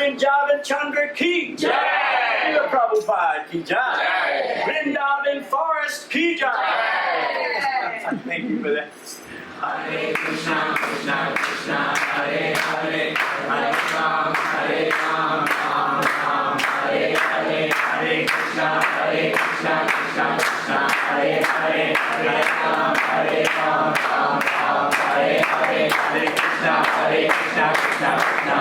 Vrindavan Chandra ki jai, Prabhupada ki jai, Vrindavan Forest ki jai. Thank you for that. Hare Krishna, Krishna Krishna, Hare Hare, Hare Ram, Hare Ram, Ram Ram, Hare Hare, Hare Krishna, Krishna Krishna, Hare Hare, Hare Ram, Hare Ram, Ram Ram, Hare Hare, Hare Krishna, Krishna Krishna,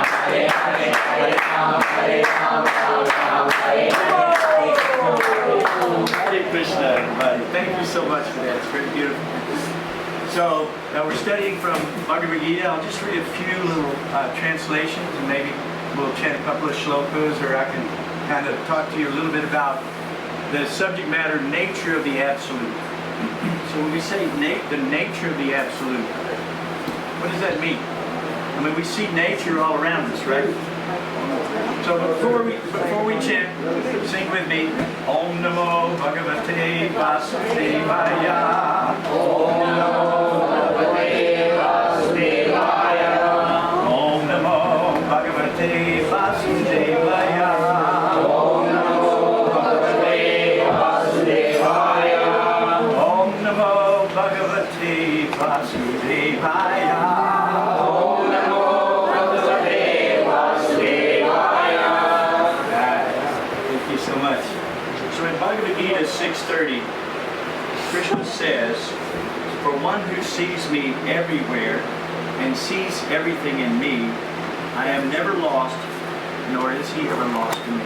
Hare Hare, Hare Ram, Hare Ram, Ram Ram, Hare Hare. Hare Krishna, everybody. Thank you so much for that. It's very beautiful. So we're studying from Bhagavad Gita. I'll just read a few little translations, and maybe we'll chant a couple of shlokas, or I can kind of talk to you a little bit about the subject matter, nature of the Absolute. So when we say the nature of the Absolute, what does that mean? I mean, we see nature all around us, right? So before we chant, sing with me. Om Namo Bhagavate Vasudevaya. Om Namo Bhagavate Vasudevaya. Om Namo Bhagavate Vasudevaya. Om Namo Bhagavate Vasudevaya. Om Namo Bhagavate Vasudevaya. So in Bhagavad Gita 6:30, Krishna says, "For one who sees me everywhere and sees everything in me, I am never lost, nor is he ever lost to me."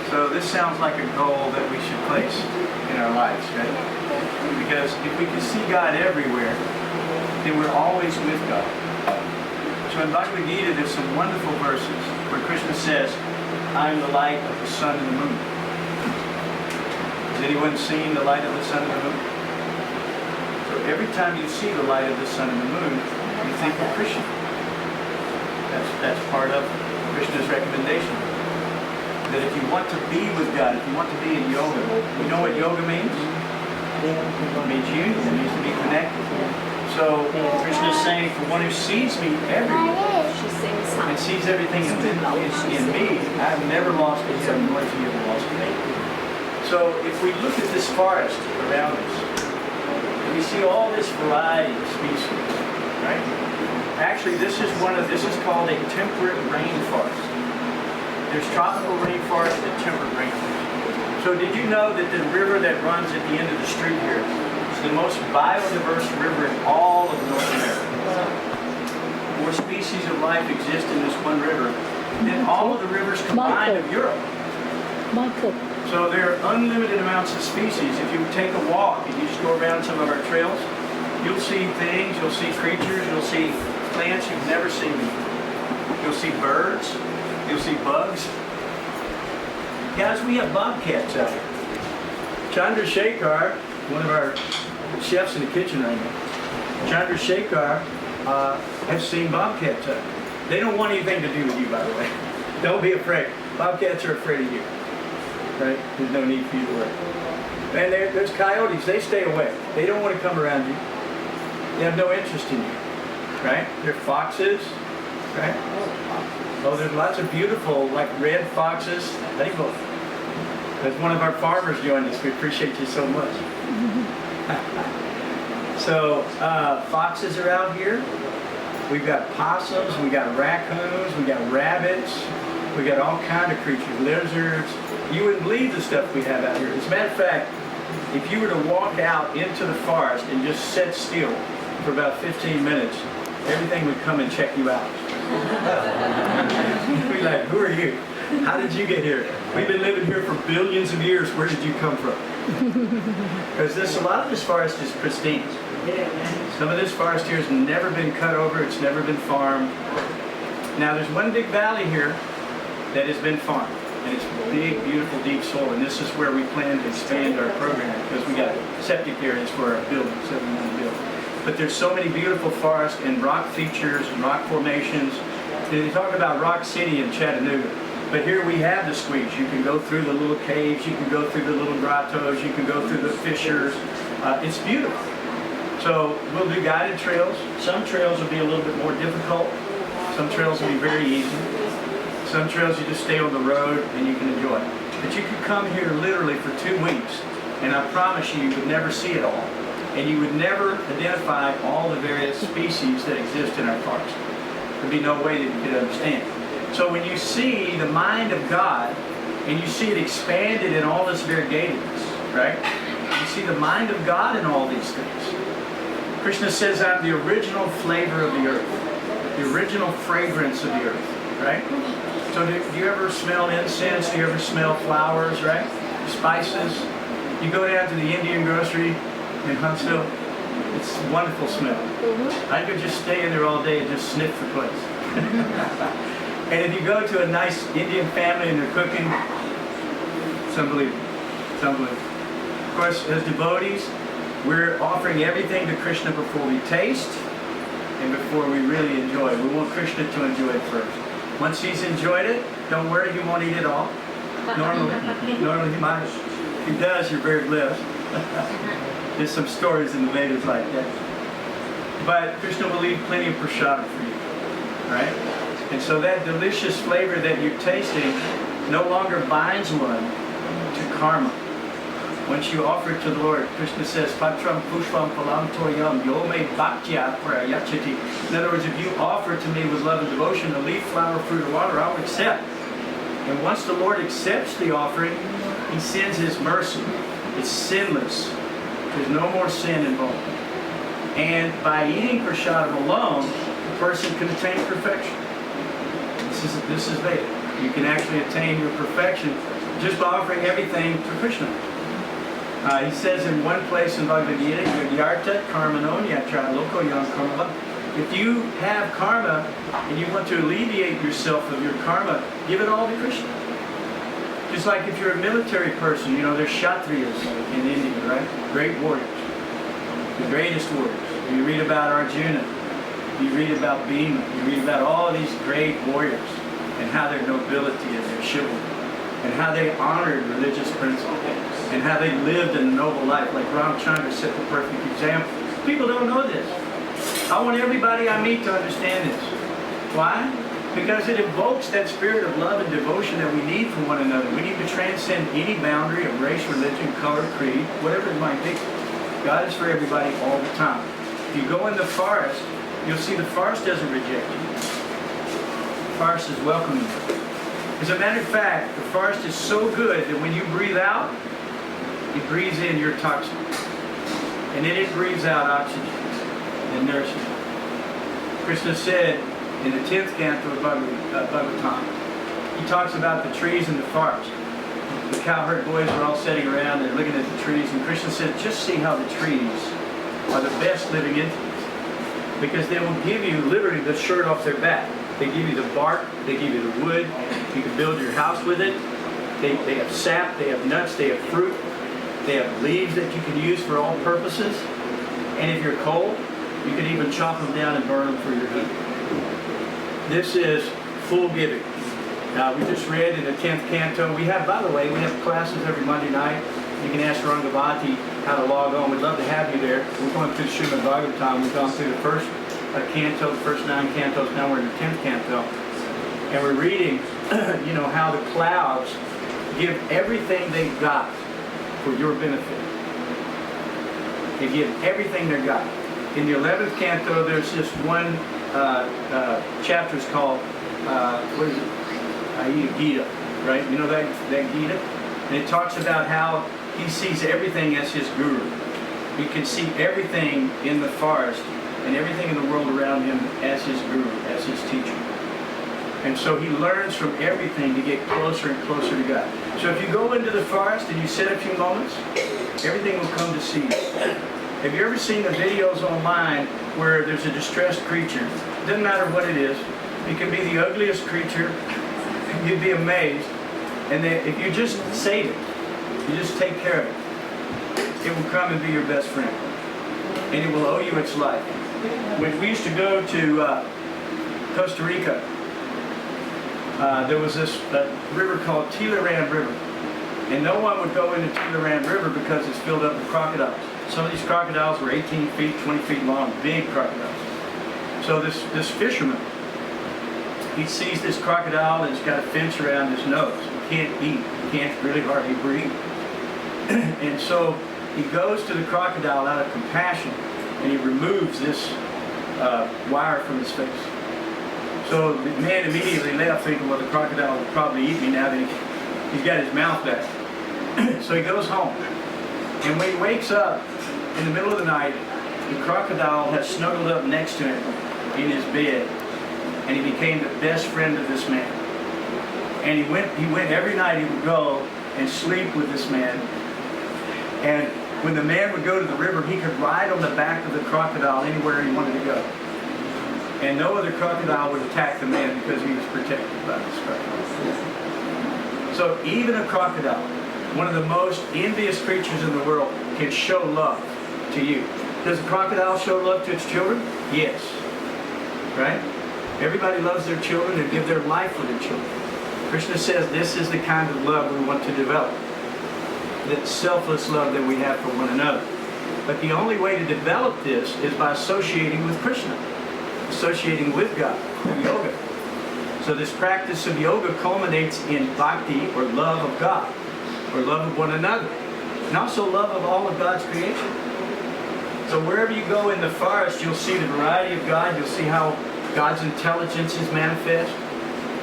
So this sounds like a goal that we should place in our lives, right? Because if we can see God everywhere, then we're always with God. So in Bhagavad Gita, there's some wonderful verses where Krishna says, "I am the light of the sun and the moon." Has anyone seen the light of the sun and the moon? So every time you see the light of the sun and the moon, you think of Krishna. That's part of Krishna's recommendation. That if you want to be with God, if you want to be in yoga, you know what yoga means? It means unity. It means to be connected. So Krishna is saying, for one who sees me everywhere and sees everything in me, I have never lost a him, nor has he ever lost me. So if we look at this forest around us, we see all this variety of species, right? Actually, this is called a temperate rainforest. There's tropical rainforest and temperate rainforest. So did you know that the river that runs at the end of the street here is the most biodiverse river in all of North America? More species of life exist in this one river than all of the rivers combined of Europe. So there are unlimited amounts of species. If you take a walk and you just go around some of our trails, you'll see things, you'll see creatures, you'll see plants you've never seen before. You'll see birds, you'll see bugs. Guys, we have bobcats out here. Chandrasekhar, one of our chefs in the kitchen right now, Chandrasekhar has seen bobcats out here. They don't want anything to do with you, by the way. Don't be afraid. Bobcats are afraid of you. Right? There's no need for you to worry. And there's coyotes. They stay away. They don't want to come around you. They have no interest in you. Right? There are foxes. Right? Oh, there's lots of beautiful, like red foxes. There's one of our farmers joined us. We appreciate you so much. So, foxes are out here. We've got possums. We've got raccoons. We've got rabbits. We've got all kinds of creatures. Lizards. You wouldn't believe the stuff we have out here. As a matter of fact, if you were to walk out into the forest and just sit still for about 15 minutes, everything would come and check you out. You'd be like, who are you? How did you get here? We've been living here for billions of years. Where did you come from? Because a lot of this forest is pristine. Some of this forest here has never been cut over. It's never been farmed. Now, there's one big valley here that has been farmed. And it's big, beautiful, deep soil. And this is where we plan to expand our program because we got septic areas for our buildings that we want to build. But there's so many beautiful forests and rock features and rock formations. They talk about Rock City in Chattanooga. But here we have the squeeze. You can go through the little caves, you can go through the little grottos, you can go through the fissures. It's beautiful. So we'll do guided trails. Some trails will be a little bit more difficult. Some trails will be very easy. Some trails you just stay on the road and you can enjoy it. But you could come here literally for 2 weeks, and I promise you, you would never see it all. And you would never identify all the various species that exist in our parks. There'd be no way that you could understand. So when you see the mind of God, and you see it expanded in all this variegatedness, right? You see the mind of God in all these things. Krishna says, I'm the original flavor of the earth, the original fragrance of the earth, right? So do you ever smell incense? Do you ever smell flowers, right? Spices. You go down to the Indian grocery in Huntsville, it's a wonderful smell. I could just stay in there all day and just sniff the place. And if you go to a nice Indian family and they're cooking, it's unbelievable. It's unbelievable. Of course, as devotees, we're offering everything to Krishna before we taste and before we really enjoy. We want Krishna to enjoy it first. Once he's enjoyed it, don't worry, he won't eat it all. Normally he might. If he does, you're very blessed. There's some stories in the Vedas like that. But Krishna will leave plenty of prasada for you, right? And so that delicious flavor that you're tasting no longer binds one to karma. Once you offer it to the Lord, Krishna says, Patram pushpam phalam toyam yome bhaktya prayachati. In other words, if you offer to me with love and devotion a leaf, flower, fruit, or water, I'll accept. And once the Lord accepts the offering, he sends his mercy. It's sinless. There's no more sin involved. And by eating prasadam alone, the person can attain perfection. This is Veda. You can actually attain your perfection just by offering everything to Krishna. He says in one place in Bhagavad Gita, Yadyarta karmano nyatra loko yam karma. If you have karma and you want to alleviate yourself of your karma, give it all to Krishna. Just like if you're a military person, you know, there's Kshatriyas in India, right? Great warriors. The greatest warriors. You read about Arjuna. You read about Bhima. You read about all these great warriors and how their nobility and their chivalry and how they honored religious principles and how they lived a noble life. Like Ramchandra set the perfect example. People don't know this. I want everybody I meet to understand this. Why? Because it evokes that spirit of love and devotion that we need for one another. We need to transcend any boundary of race, religion, color, creed, whatever it might be. God is for everybody all the time. If you go in the forest, you'll see the forest doesn't reject you. The forest is welcoming you. As a matter of fact, the forest is so good that when you breathe out, it breathes in your toxin. And then it breathes out oxygen and nourishment. Krishna said in the 10th canto of Bhagavatam, he talks about the trees in the forest. The cowherd boys are all sitting around, they're looking at the trees, and Krishna said, just see how the trees are the best living entities. Because they will give you literally the shirt off their back. They give you the bark, they give you the wood, you can build your house with it. They have sap, they have nuts, they have fruit, they have leaves that you can use for all purposes. And if you're cold, you can even chop them down and burn them for your heat. This is full giving. We just read in the 10th canto. We have, by the way, we have classes every Monday night. You can ask Rangavati how to log on. We'd love to have you there. We're going through Srimad Bhagavatam. We've gone through the first canto, the first 9 cantos. Now we're in the 10th canto. And we're reading, you know, how the clouds give everything they've got for your benefit. They give everything they've got. In the 11th canto, there's this one chapter is called, what is it? Gita, right? You know that Gita? And it talks about how he sees everything as his guru. He can see everything in the forest and everything in the world around him as his guru, as his teacher. And so he learns from everything to get closer and closer to God. So if you go into the forest and you sit a few moments, everything will come to see you. Have you ever seen the videos online where there's a distressed creature? It doesn't matter what it is. It can be the ugliest creature. You'd be amazed. And if you just save it, you just take care of it, it will come and be your best friend. And it will owe you its life. When we used to go to Costa Rica, there was this river called Tilarand River. And no one would go into Tilarand River because it's filled up with crocodiles. Some of these crocodiles were 18 feet, 20 feet long, big crocodiles. So this fisherman, he sees this crocodile and it's got a fence around his nose. He can't eat, he can't really hardly breathe. And so he goes to the crocodile out of compassion and he removes this wire from his face. So the man immediately left thinking, well, the crocodile will probably eat me now that he's got his mouth back. So he goes home. And when he wakes up in the middle of the night, the crocodile has snuggled up next to him in his bed. And he became the best friend of this man. And he went every night, he would go and sleep with this man. And when the man would go to the river, he could ride on the back of the crocodile anywhere he wanted to go. And no other crocodile would attack the man because he was protected by this crocodile. So even a crocodile, one of the most envious creatures in the world, can show love to you. Does a crocodile show love to its children? Yes. Right? Everybody loves their children and give their life for their children. Krishna says this is the kind of love we want to develop. That selfless love that we have for one another. But the only way to develop this is by associating with Krishna. Associating with God through yoga. So this practice of yoga culminates in bhakti, or love of God, or love of one another, and also love of all of God's creation. So wherever you go in the forest, you'll see the variety of God. You'll see how God's intelligence is manifest.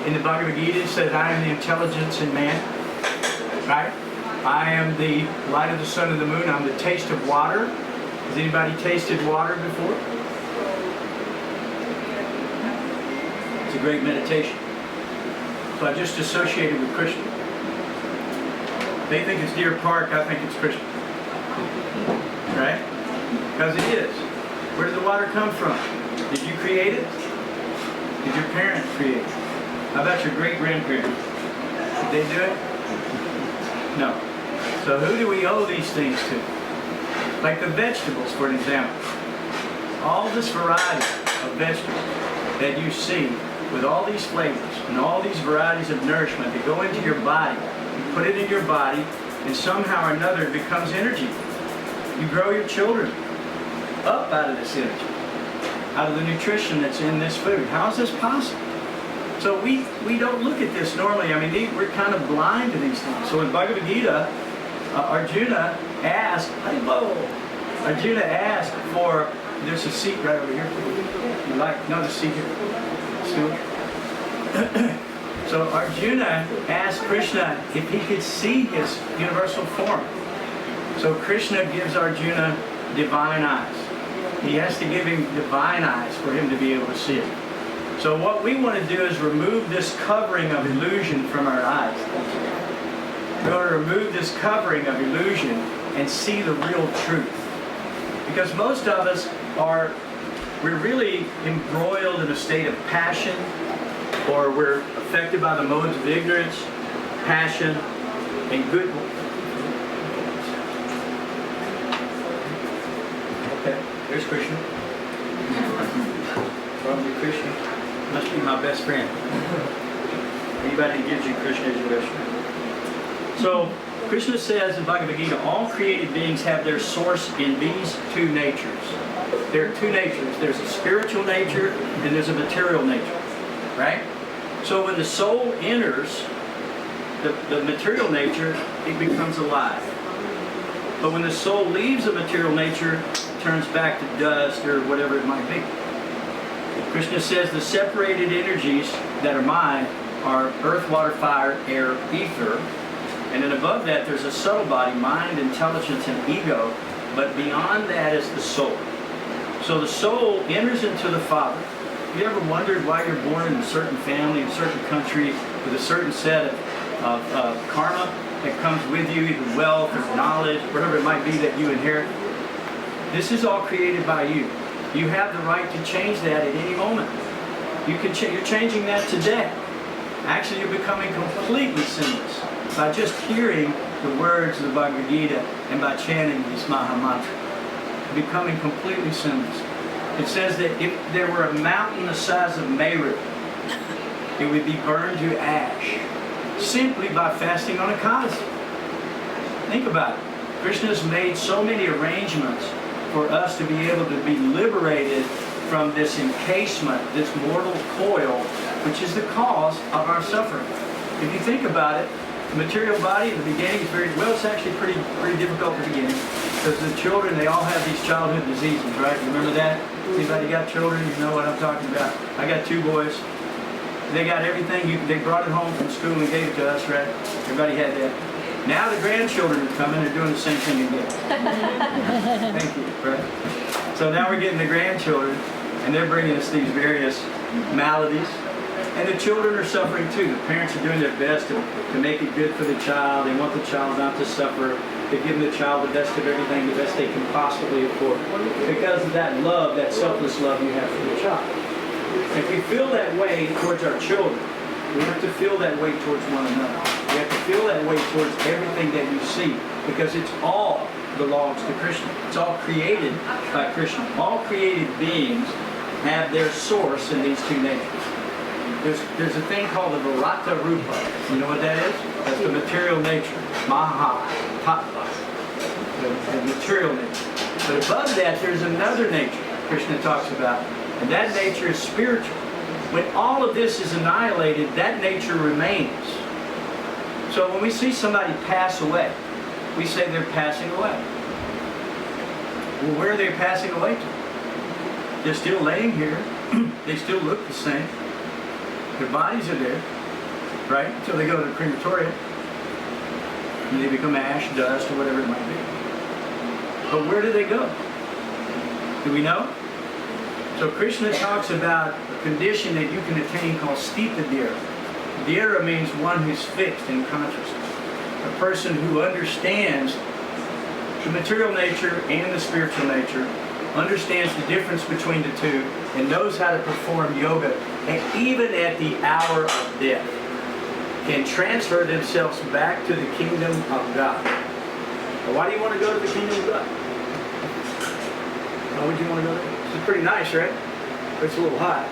In the Bhagavad Gita it says, I am the intelligence in man. Right? I am the light of the sun and the moon. I'm the taste of water. Has anybody tasted water before? It's a great meditation. So I just associated with Krishna. They think it's Deer Park, I think it's Krishna. Right? Because it is. Where did the water come from? Did you create it? Did your parents create it? How about your great-grandparents? Did they do it? No. So who do we owe these things to? Like the vegetables, for an example. All this variety of vegetables that you see with all these flavors and all these varieties of nourishment that go into your body, you put it in your body, and somehow or another it becomes energy. You grow your children up out of this energy, out of the nutrition that's in this food. How is this possible? So we don't look at this normally. I mean, we're kind of blind to these things. So in Bhagavad Gita, Arjuna asked for, there's a seat right over here. You like, no, the seat here. So Arjuna asked Krishna if he could see his universal form. So Krishna gives Arjuna divine eyes. He has to give him divine eyes for him to be able to see it. So what we want to do is remove this covering of illusion from our eyes. We want to remove this covering of illusion and see the real truth. Because most of us we're really embroiled in a state of passion, or we're affected by the modes of ignorance, passion, and good. Okay, there's Krishna. Probably Krishna. Must be my best friend. Anybody who gives you Krishna is your best friend. So, Krishna says in Bhagavad Gita, all created beings have their source in these two natures. There are two natures. There's a spiritual nature and there's a material nature. Right? So when the soul enters the material nature, it becomes alive. But when the soul leaves the material nature, it turns back to dust or whatever it might be. Krishna says the separated energies that are mine are earth, water, fire, air, ether. And then above that there's a subtle body, mind, intelligence, and ego. But beyond that is the soul. So the soul enters into the Father. Have you ever wondered why you're born in a certain family, in a certain country, with a certain set of karma that comes with you, either wealth or knowledge, whatever it might be that you inherit? This is all created by you. You have the right to change that at any moment. You're changing that today. Actually, you're becoming completely sinless. by just hearing the words of the Bhagavad Gita and by chanting this Maha Mantra, becoming completely sinless. It says that if there were a mountain the size of Meru, it would be burned to ash simply by fasting on Ekadasi. Think about it. Krishna has made so many arrangements for us to be able to be liberated from this encasement, this mortal coil, which is the cause of our suffering. If you think about it, the material body in the beginning is it's actually pretty difficult at the beginning, because the children, they all have these childhood diseases, right? Remember that? Anybody got children? You know what I'm talking about. I got 2 boys. They got everything. They brought it home from school and gave it to us, right? Everybody had that. Now the grandchildren are coming. They're doing the same thing again. Thank you, right? So now we're getting the grandchildren, and they're bringing us these various maladies. And the children are suffering too. The parents are doing their best to make it good for the child. They want the child not to suffer. They give the child the best of everything, the best they can possibly afford. Because of that love, that selfless love you have for the child. If we feel that way towards our children, we have to feel that way towards one another. We have to feel that way towards everything that we see. Because it's all belongs to Krishna. It's all created by Krishna. All created beings have their source in these 2 natures. There's a thing called the Virata Rupa. You know what that is? That's the material nature. Maha, Tattva. The material nature. But above that, there's another nature Krishna talks about. And that nature is spiritual. When all of this is annihilated, that nature remains. So when we see somebody pass away, we say they're passing away. Well, where are they passing away to? They're still laying here. They still look the same. Their bodies are there, right? Until they go to the crematorium. And they become ash, dust, or whatever it might be. But where do they go? Do we know? So Krishna talks about a condition that you can attain called Stita Dhira. Dhira means one who's fixed in consciousness. A person who understands the material nature and the spiritual nature, understands the difference between the 2, and knows how to perform yoga, and even at the hour of death, can transfer themselves back to the kingdom of God. Now, why do you want to go to the kingdom of God? Why would you want to go there? It's pretty nice, right? But it's a little hot.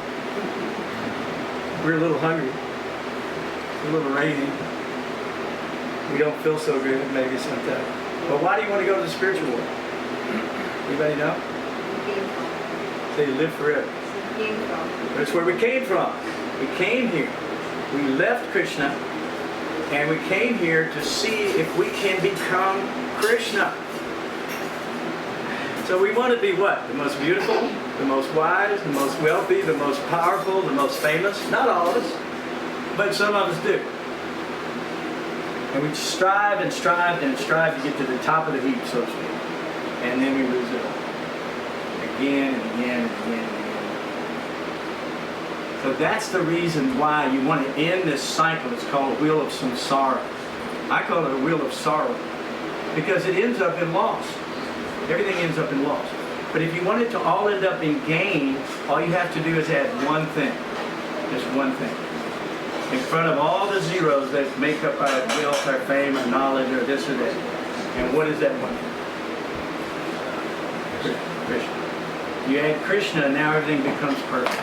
We're a little hungry. It's a little rainy. We don't feel so good maybe sometimes. But why do you want to go to the spiritual world? Anybody know? They live forever. That's where we came from. We came here. We left Krishna, and we came here to see if we can become Krishna. So we want to be what? The most beautiful, the most wise, the most wealthy, the most powerful, the most famous. Not all of us, but some of us do. And we strive and strive and strive to get to the top of the heap, so to speak. And then we lose it all. Again and again and again and again. So that's the reason why you want to end this cycle. It's called a wheel of samsara. I call it a wheel of sorrow, because it ends up in loss. Everything ends up in loss. But if you want it to all end up in gain, all you have to do is add one thing. Just one thing. In front of all the zeros that make up our wealth, our fame, our knowledge, or this or that. And what is that one thing? Krishna. You add Krishna, and now everything becomes perfect.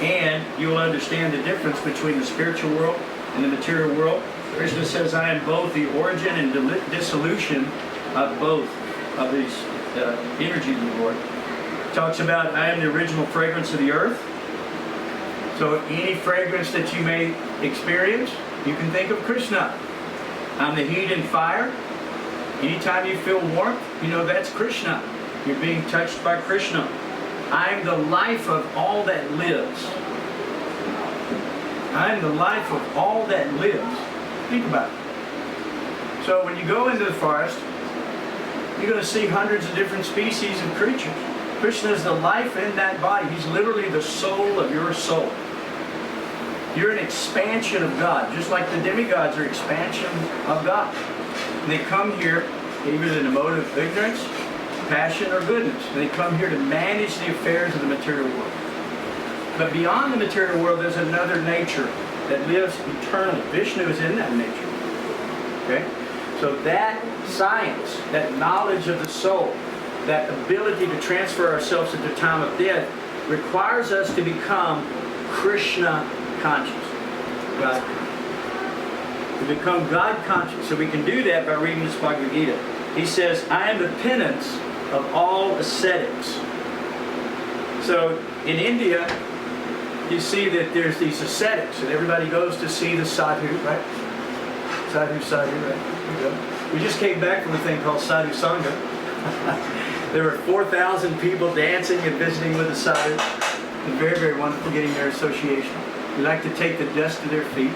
And you will understand the difference between the spiritual world and the material world. Krishna says, I am both the origin and dissolution of both of these energies of the Lord. Talks about, I am the original fragrance of the earth. So any fragrance that you may experience, you can think of Krishna. I'm the heat and fire. Anytime you feel warmth, you know that's Krishna. You're being touched by Krishna. I'm the life of all that lives. I'm the life of all that lives. Think about it. So when you go into the forest, you're going to see hundreds of different species of creatures. Krishna is the life in that body. He's literally the soul of your soul. You're an expansion of God, just like the demigods are expansion of God. And they come here either in the mode of ignorance, passion, or goodness. And they come here to manage the affairs of the material world. But beyond the material world, there's another nature that lives eternally. Vishnu is in that nature. Okay? So that science, that knowledge of the soul, that ability to transfer ourselves at the time of death requires us to become Krishna conscious. God. To become God conscious. So we can do that by reading this Bhagavad Gita. He says, I am the penance of all ascetics. So in India, you see that there's these ascetics, and everybody goes to see the sadhu, right? Sadhu, right? Here we go. We just came back from a thing called Sadhu Sangha. There were 4,000 people dancing and visiting with the sadhu. It was very, very wonderful getting their association. We like to take the dust of their feet,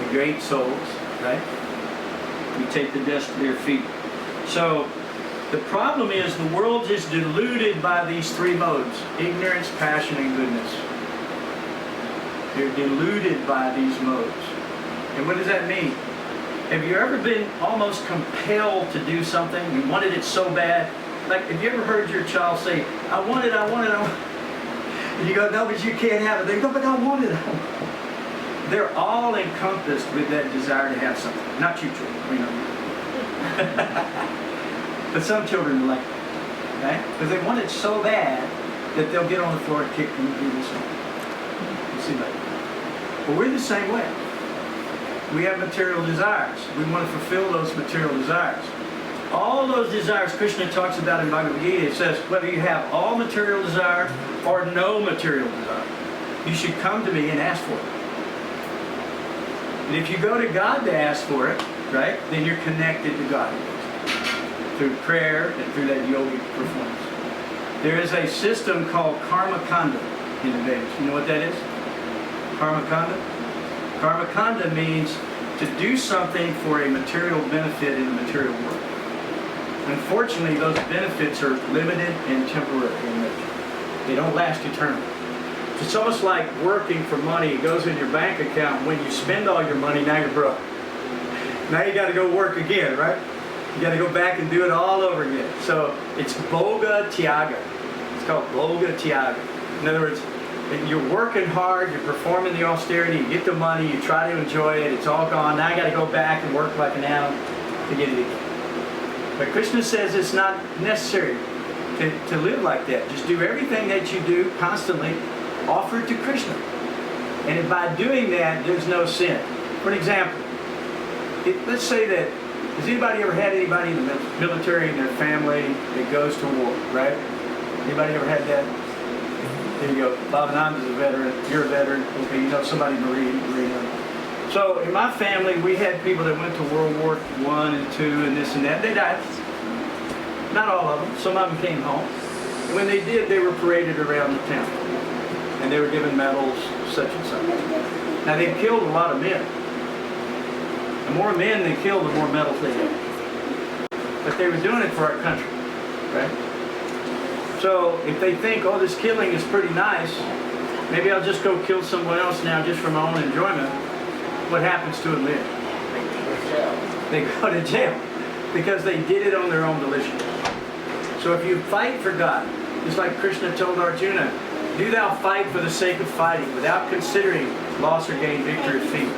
the great souls, right? We take the dust of their feet. So the problem is the world is deluded by these three modes: ignorance, passion, and goodness. They're deluded by these modes. And what does that mean? Have you ever been almost compelled to do something? You wanted it so bad. Like, have you ever heard your child say, I want it, I want it, I want it. And you go, no, but you can't have it. They go, but I want it, I want it. They're all encompassed with that desire to have something. Not you children, we know. But some children are like that, right? Because they want it so bad that they'll get on the floor and kick and do this one. You see that? But we're the same way. We have material desires. We want to fulfill those material desires. All those desires Krishna talks about in Bhagavad Gita, it says, whether you have all material desire or no material desire, you should come to me and ask for it. And if you go to God to ask for it, right, then you're connected to God through prayer and through that yogic performance. There is a system called karma kanda in the Vedas. You know what that is? Karma kanda? Karma kanda means to do something for a material benefit in the material world. Unfortunately, those benefits are limited and temporary in nature. They don't last eternally. It's almost like working for money. It goes in your bank account. When you spend all your money, now you're broke. Now you got to go work again, right? You got to go back and do it all over again. So it's Bhoga Tyaga. It's called Bhoga Tyaga. In other words, you're working hard, you're performing the austerity, you get the money, you try to enjoy it, it's all gone. Now I got to go back and work like an animal to get it again. But Krishna says it's not necessary to live like that. Just do everything that you do constantly, offer it to Krishna. And by doing that, there's no sin. For an example, let's say that, has anybody ever had anybody in the military in their family that goes to war, right? Anybody ever had that? There you go. Bob Anand is a veteran. You're a veteran. Okay, you know somebody Marine. So in my family, we had people that went to World War I and II and this and that. They died. Not all of them. Some of them came home. And when they did, they were paraded around the town. And they were given medals, such and such. Now, they killed a lot of men. The more men they killed, the more medals they had. But they were doing it for our country, right? So if they think, oh, this killing is pretty nice, maybe I'll just go kill someone else now just for my own enjoyment. What happens to them then? They go to jail because they did it on their own volition. So if you fight for God, just like Krishna told Arjuna, do thou fight for the sake of fighting without considering loss or gain, victory or defeat,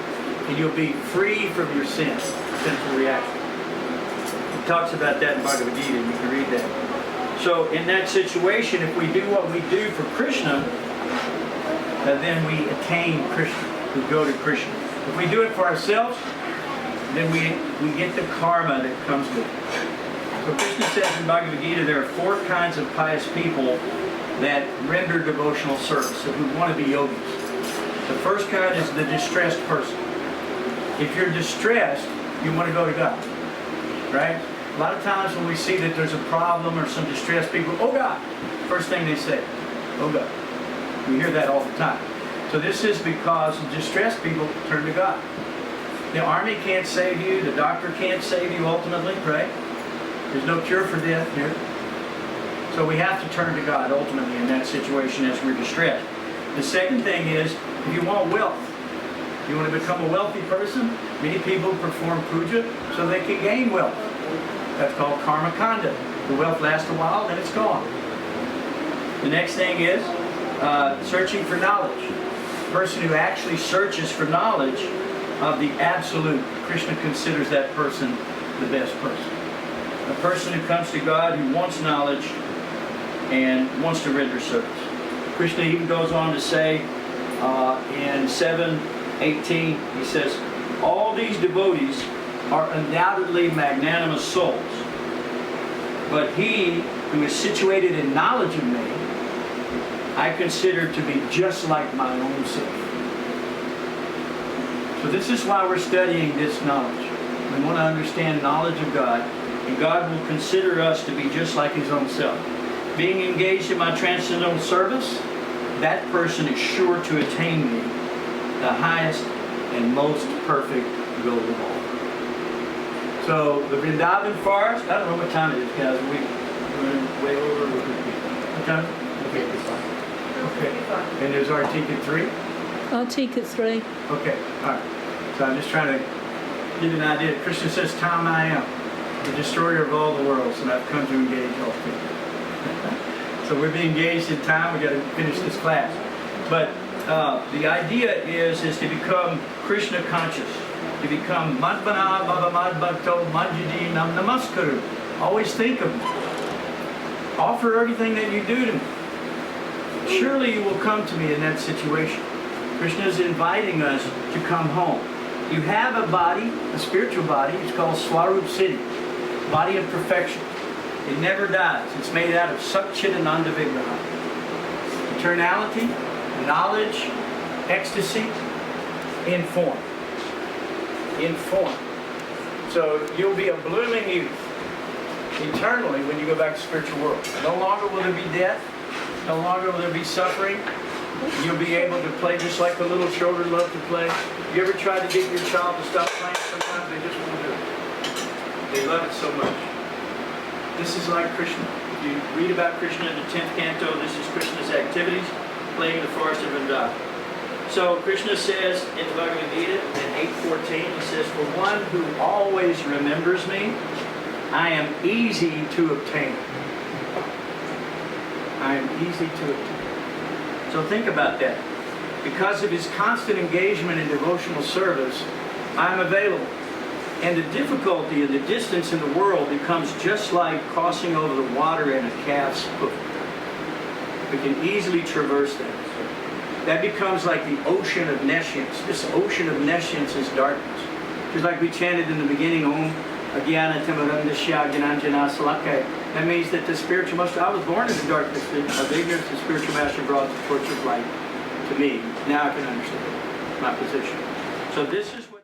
and you'll be free from your sins, sinful reaction. He talks about that in Bhagavad Gita, you can read that. So in that situation, if we do what we do for Krishna, then we attain Krishna. We go to Krishna. If we do it for ourselves, then we get the karma that comes with it. So Krishna says in Bhagavad Gita, there are 4 kinds of pious people that render devotional service, so who want to be yogis. The first kind is the distressed person. If you're distressed, you want to go to God, right? A lot of times when we see that there's a problem or some distressed people, oh God, first thing they say, oh God. We hear that all the time. So this is because distressed people turn to God. The army can't save you, the doctor can't save you ultimately, right? There's no cure for death here. So we have to turn to God ultimately in that situation as we're distressed. The second thing is, if you want wealth, you want to become a wealthy person, many people perform puja so they can gain wealth. That's called karma kanda. The wealth lasts a while, then it's gone. The next thing is searching for knowledge. The person who actually searches for knowledge of the absolute, Krishna considers that person the best person. A person who comes to God, who wants knowledge and wants to render service. Krishna even goes on to say in 7:18, he says, all these devotees are undoubtedly magnanimous souls, but he who is situated in knowledge of me, I consider to be just like my own self. So this is why we're studying this knowledge. We want to understand knowledge of God, and God will consider us to be just like His own self. Being engaged in my transcendental service, that person is sure to attain me, the highest and most perfect goal of all. So the Vrindavan forest, I don't know what time it is, guys. We're way over. What time? Okay, it's fine. Okay. And there's our Artik at 3? Artik at 3. Okay, all right. So I'm just trying to give you an idea. Krishna says, Tam I am, the destroyer of all the worlds, and I've come to engage all people. So we're being engaged in time. We've got to finish this class. But the idea is to become Krishna conscious. To become Madvana Baba Madbhakto Majidi Nam Namaskaru. Always think of me. Offer everything that you do to me. Surely you will come to me in that situation. Krishna is inviting us to come home. You have a body, a spiritual body. It's called Swarup Siddhi, body of perfection. It never dies. It's made out of Satchidananda Vigraha. Eternality, knowledge, ecstasy, in form. In form. So you'll be a blooming youth eternally when you go back to the spiritual world. No longer will there be death. No longer will there be suffering. You'll be able to play just like the little children love to play. You ever tried to get your child to stop playing? Sometimes they just won't do it. They love it so much. This is like Krishna. If you read about Krishna in the 10th canto, this is Krishna's activities, playing in the forest of Vrindavan. So Krishna says in the Bhagavad Gita in 8:14, he says, for one who always remembers me, I am easy to obtain. I am easy to obtain. So think about that. Because of his constant engagement in devotional service, I'm available. And the difficulty and the distance in the world becomes just like crossing over the water in a calf's hoof. We can easily traverse that. That becomes like the ocean of nescience. This ocean of nescience is darkness. Just like we chanted in the beginning, Om Agyana Timarandasya Gyananjana Salakaya. That means that the spiritual master, I was born in the darkness of ignorance, the spiritual master brought the torch of light to me. Now I can understand my position. So this is what